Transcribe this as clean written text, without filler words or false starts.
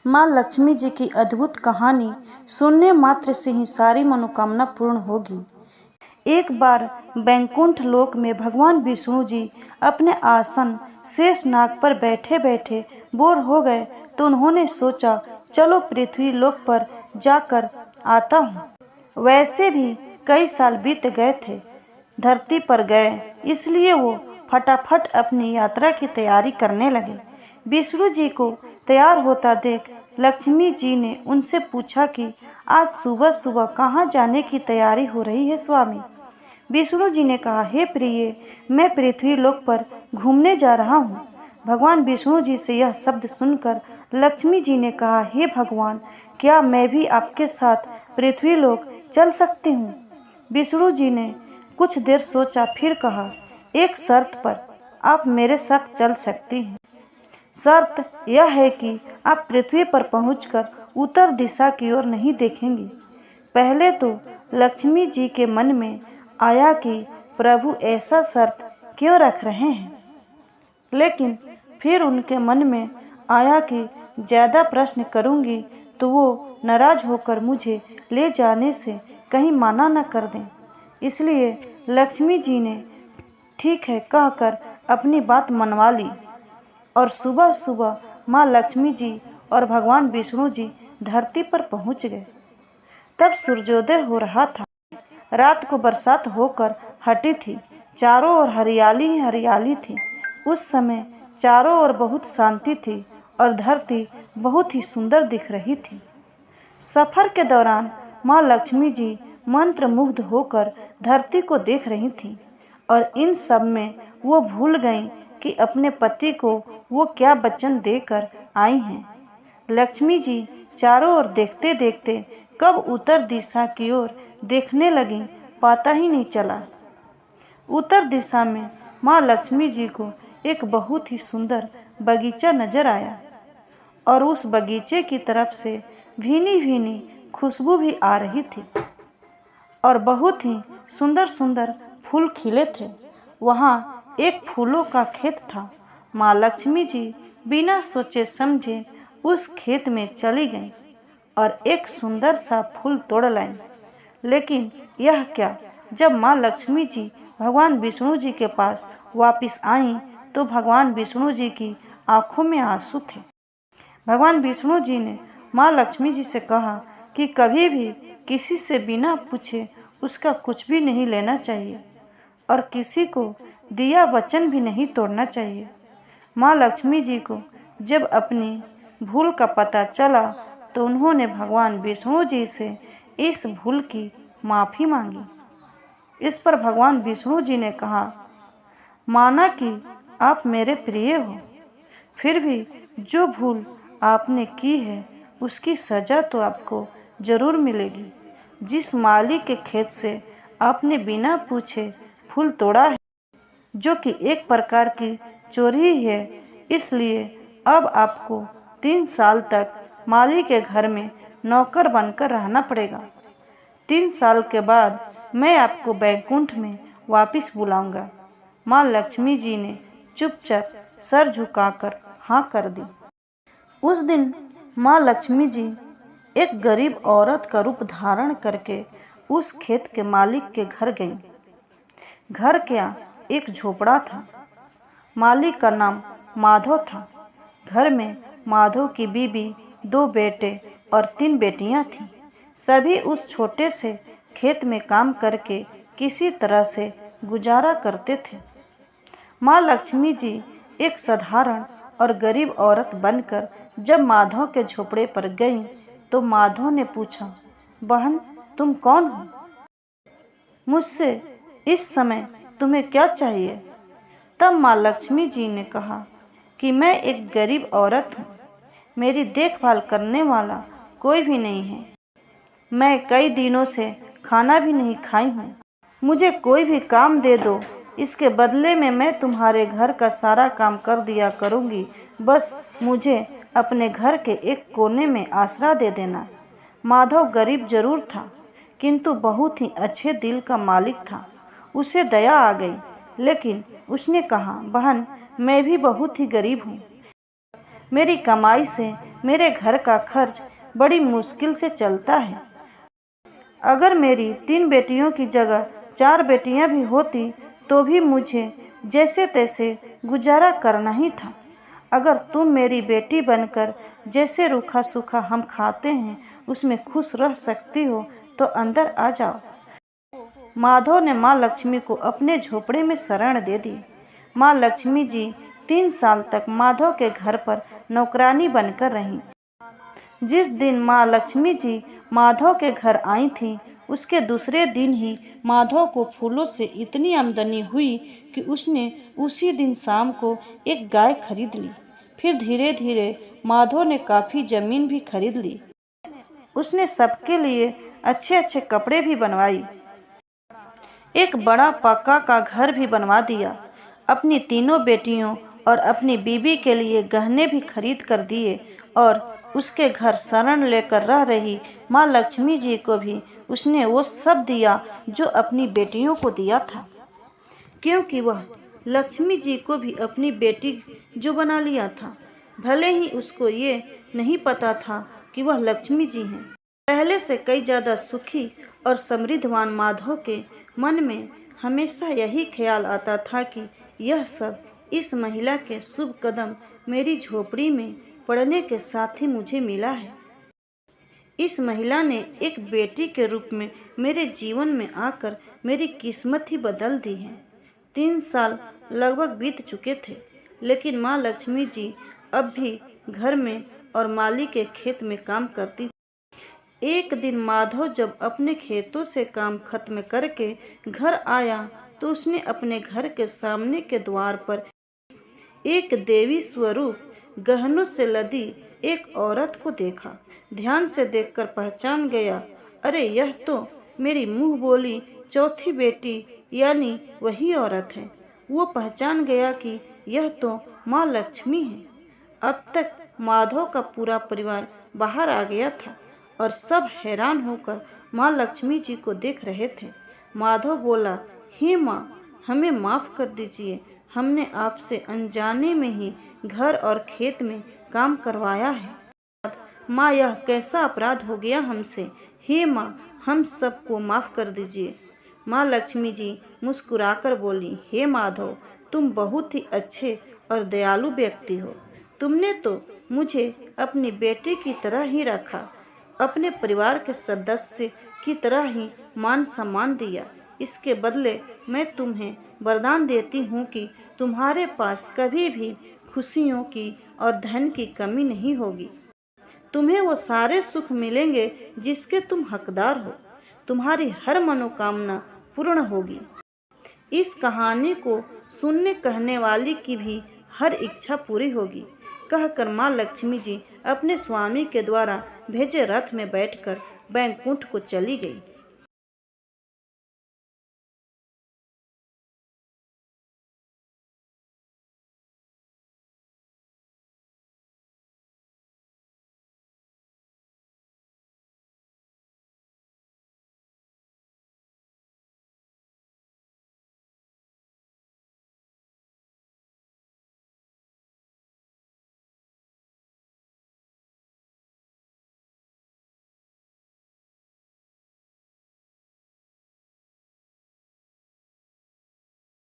माँ लक्ष्मी जी की अद्भुत कहानी सुनने मात्र से ही सारी मनोकामना पूर्ण होगी। एक बार बैकुंठ लोक में भगवान विष्णु जी अपने आसन शेषनाग पर बैठे बैठे बोर हो गए तो उन्होंने सोचा, चलो पृथ्वी लोक पर जाकर आता हूँ। वैसे भी कई साल बीत गए थे धरती पर गए, इसलिए वो फटाफट अपनी यात्रा की तैयारी करने लगे। विष्णु जी को तैयार होता देख लक्ष्मी जी ने उनसे पूछा कि आज सुबह सुबह कहाँ जाने की तैयारी हो रही है स्वामी। विष्णु जी ने कहा, हे प्रिय, मैं पृथ्वी लोक पर घूमने जा रहा हूँ। भगवान विष्णु जी से यह शब्द सुनकर लक्ष्मी जी ने कहा, हे भगवान, क्या मैं भी आपके साथ पृथ्वी लोक चल सकती हूँ। विष्णु जी ने कुछ देर सोचा, फिर कहा, एक शर्त पर आप मेरे साथ चल सकती हैं। शर्त यह है कि आप पृथ्वी पर पहुंचकर उत्तर दिशा की ओर नहीं देखेंगी। पहले तो लक्ष्मी जी के मन में आया कि प्रभु ऐसा शर्त क्यों रख रहे हैं, लेकिन फिर उनके मन में आया कि ज़्यादा प्रश्न करूंगी तो वो नाराज होकर मुझे ले जाने से कहीं मना न कर दें। इसलिए लक्ष्मी जी ने ठीक है कहकर अपनी बात मनवा ली और सुबह सुबह माँ लक्ष्मी जी और भगवान विष्णु जी धरती पर पहुँच गए। तब सूर्योदय हो रहा था। रात को बरसात होकर हटी थी। चारों ओर हरियाली ही हरियाली थी। उस समय चारों ओर बहुत शांति थी और धरती बहुत ही सुंदर दिख रही थी। सफर के दौरान माँ लक्ष्मी जी मंत्रमुग्ध होकर धरती को देख रही थीं और इन सब में वो भूल गईं कि अपने पति को वो क्या वचन देकर आई हैं। लक्ष्मी जी चारों ओर देखते देखते कब उत्तर दिशा की ओर देखने लगी, पता ही नहीं चला। उत्तर दिशा में माँ लक्ष्मी जी को एक बहुत ही सुंदर बगीचा नजर आया और उस बगीचे की तरफ से भीनी भीनी खुशबू भी आ रही थी और बहुत ही सुंदर सुंदर फूल खिले थे। वहाँ एक फूलों का खेत था। माँ लक्ष्मी जी बिना सोचे समझे उस खेत में चली गईं और एक सुंदर सा फूल तोड़ लाईं। लेकिन यह क्या, जब माँ लक्ष्मी जी भगवान विष्णु जी के पास वापस आईं तो भगवान विष्णु जी की आंखों में आंसू थे। भगवान विष्णु जी ने माँ लक्ष्मी जी से कहा कि कभी भी किसी से बिना पूछे उसका कुछ भी नहीं लेना चाहिए और किसी को दिया वचन भी नहीं तोड़ना चाहिए। माँ लक्ष्मी जी को जब अपनी भूल का पता चला तो उन्होंने भगवान विष्णु जी से इस भूल की माफ़ी मांगी। इस पर भगवान विष्णु जी ने कहा, माना कि आप मेरे प्रिय हो, फिर भी जो भूल आपने की है उसकी सज़ा तो आपको ज़रूर मिलेगी। जिस माली के खेत से आपने बिना पूछे फूल तोड़ा है, जो कि एक प्रकार की चोरी ही है, इसलिए अब आपको 3 साल तक माली के घर में नौकर बनकर रहना पड़ेगा। 3 साल के बाद मैं आपको बैकुंठ में वापस बुलाऊंगा। माँ लक्ष्मी जी ने चुपचाप सर झुकाकर हाँ कर दी। उस दिन माँ लक्ष्मी जी एक गरीब औरत का रूप धारण करके उस खेत के मालिक के घर गईं। घर के यहाँ एक झोपड़ा था। मालिक का नाम माधव था। घर में माधव की बीबी, 2 बेटे और 3 बेटियां थीं। सभी उस छोटे से खेत में काम करके किसी तरह से गुजारा करते थे। माँ लक्ष्मी जी एक साधारण और गरीब औरत बनकर जब माधव के झोपड़े पर गईं तो माधव ने पूछा, बहन, तुम कौन हो? मुझसे इस समय तुम्हें क्या चाहिए? तब माँ लक्ष्मी जी ने कहा कि मैं एक गरीब औरत हूँ। मेरी देखभाल करने वाला कोई भी नहीं है। मैं कई दिनों से खाना भी नहीं खाई हूँ। मुझे कोई भी काम दे दो, इसके बदले में मैं तुम्हारे घर का सारा काम कर दिया करूँगी। बस मुझे अपने घर के एक कोने में आसरा दे देना। माधव गरीब जरूर था, किंतु बहुत ही अच्छे दिल का मालिक था। उसे दया आ गई, लेकिन उसने कहा, बहन, मैं भी बहुत ही गरीब हूँ। मेरी कमाई से मेरे घर का खर्च बड़ी मुश्किल से चलता है। अगर मेरी 3 बेटियों की जगह 4 बेटियां भी होती तो भी मुझे जैसे तैसे गुजारा करना ही था। अगर तुम मेरी बेटी बनकर जैसे रूखा सूखा हम खाते हैं उसमें खुश रह सकती हो तो अंदर आ जाओ। माधव ने माँ लक्ष्मी को अपने झोपड़े में शरण दे दी। माँ लक्ष्मी जी 3 साल तक माधव के घर पर नौकरानी बनकर रहीं। जिस दिन माँ लक्ष्मी जी माधव के घर आई थी उसके दूसरे दिन ही माधव को फूलों से इतनी आमदनी हुई कि उसने उसी दिन शाम को एक गाय खरीद ली। फिर धीरे धीरे माधव ने काफ़ी ज़मीन भी खरीद ली। उसने सबके लिए अच्छे अच्छे कपड़े भी बनवाई। एक बड़ा पक्का का घर भी बनवा दिया। अपनी तीनों बेटियों और अपनी बीबी के लिए गहने भी खरीद कर दिए और उसके घर शरण लेकर रह रही माँ लक्ष्मी जी को भी उसने वो सब दिया जो अपनी बेटियों को दिया था, क्योंकि वह लक्ष्मी जी को भी अपनी बेटी जो बना लिया था। भले ही उसको ये नहीं पता था कि वह लक्ष्मी जी हैं। पहले से कई ज़्यादा सुखी और समृद्धवान माधव के मन में हमेशा यही ख्याल आता था कि यह सब इस महिला के शुभ कदम मेरी झोपड़ी में पड़ने के साथ ही मुझे मिला है। इस महिला ने एक बेटी के रूप में मेरे जीवन में आकर मेरी किस्मत ही बदल दी है। 3 साल लगभग बीत चुके थे, लेकिन माँ लक्ष्मी जी अब भी घर में और माली के खेत में काम करती। एक दिन माधव जब अपने खेतों से काम खत्म करके घर आया तो उसने अपने घर के सामने के द्वार पर एक देवी स्वरूप गहनों से लदी एक औरत को देखा। ध्यान से देखकर पहचान गया, अरे यह तो मेरी मुंह बोली चौथी बेटी यानी वही औरत है। वो पहचान गया कि यह तो माँ लक्ष्मी है। अब तक माधव का पूरा परिवार बाहर आ गया था और सब हैरान होकर माँ लक्ष्मी जी को देख रहे थे। माधव बोला, हे माँ, हमें माफ़ कर दीजिए, हमने आपसे अनजाने में ही घर और खेत में काम करवाया है। माँ, यह कैसा अपराध हो गया हमसे। हे माँ, हम सबको माफ़ कर दीजिए। माँ लक्ष्मी जी मुस्कुराकर बोली, हे माधव, तुम बहुत ही अच्छे और दयालु व्यक्ति हो। तुमने तो मुझे अपनी बेटी की तरह ही रखा, अपने परिवार के सदस्य की तरह ही मान सम्मान दिया। इसके बदले मैं तुम्हें वरदान देती हूँ कि तुम्हारे पास कभी भी खुशियों की और धन की कमी नहीं होगी। तुम्हें वो सारे सुख मिलेंगे जिसके तुम हकदार हो। तुम्हारी हर मनोकामना पूर्ण होगी। इस कहानी को सुनने कहने वाली की भी हर इच्छा पूरी होगी। कहकर माँ लक्ष्मी जी अपने स्वामी के द्वारा भेजे रथ में बैठकर बैकुंठ को चली गई।